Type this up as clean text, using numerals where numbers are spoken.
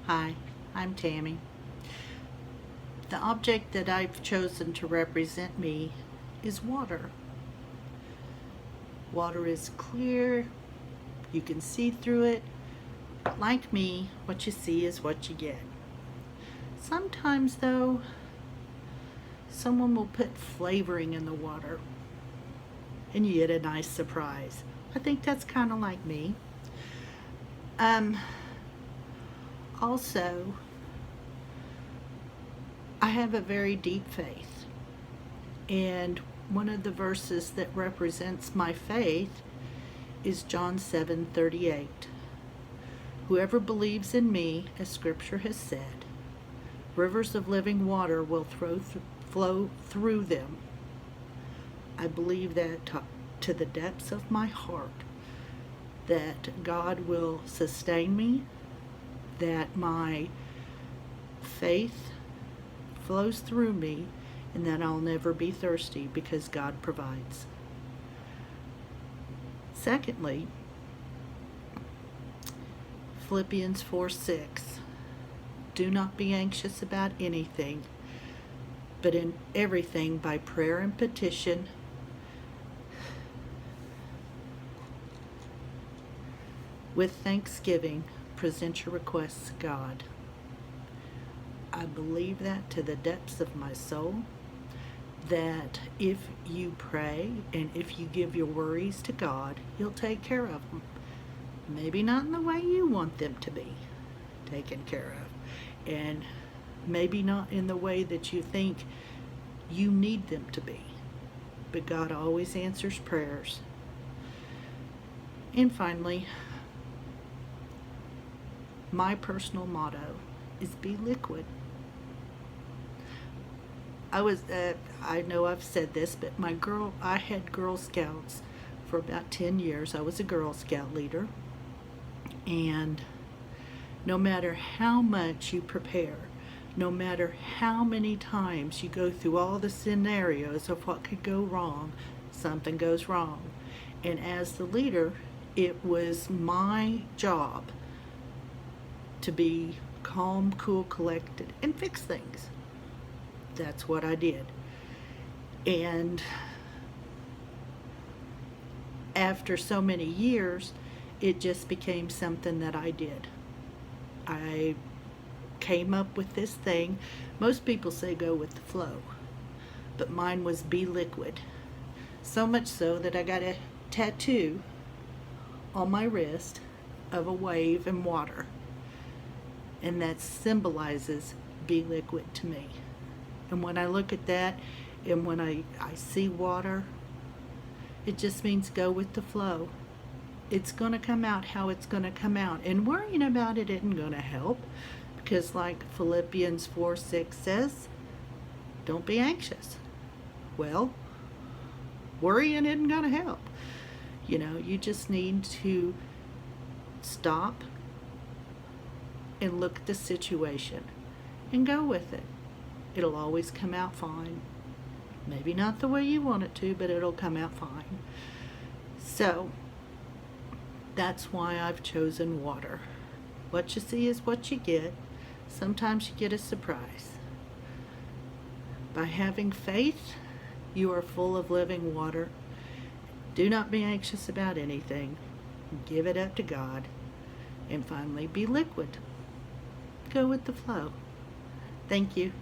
Hi, I'm Tammy. The object that I've chosen to represent me is water. Water is clear, you can see through it. Like me, what you see is what you get. Sometimes, though, someone will put flavoring in the water and you get a nice surprise. I think that's kind of like me. Um, Also, I have a very deep faith, and one of the verses that represents my faith is John 7:38. Whoever believes in me, as scripture has said, rivers of living water will flow through them. I believe that to the depths of my heart, that God will sustain me, that my faith flows through me, and that I'll never be thirsty because God provides. Secondly, Philippians 4:6. Do not be anxious about anything, but in everything by prayer and petition, with thanksgiving, present your requests to God. I believe that to the depths of my soul, that if you pray and if you give your worries to God, He'll take care of them. Maybe not in the way you want them to be taken care of, and maybe not in the way that you think you need them to be, but God always answers prayers. And finally, my personal motto is be liquid. I know I've said this, but I had Girl Scouts for about 10 years. I was a Girl Scout leader, and no matter how much you prepare, no matter how many times you go through all the scenarios of what could go wrong, something goes wrong. And as the leader, it was my job to be calm, cool, collected, and fix things. That's what I did. And after so many years, it just became something that I did. I came up with this thing. Most people say go with the flow, but mine was be liquid. So much so that I got a tattoo on my wrist of a wave and water, and that symbolizes be liquid to me. And when I look at that and when I see water, it just means go with the flow. It's going to come out how it's going to come out. And worrying about it isn't going to help, because like Philippians 4:6 says, don't be anxious. Well, worrying isn't going to help. You just need to stop and look at the situation and go with it. It'll always come out fine. Maybe not the way you want it to, but it'll come out fine. So, that's why I've chosen water. What you see is what you get. Sometimes you get a surprise. By having faith, you are full of living water. Do not be anxious about anything. Give it up to God. And finally, be liquid. Go with the flow. Thank you.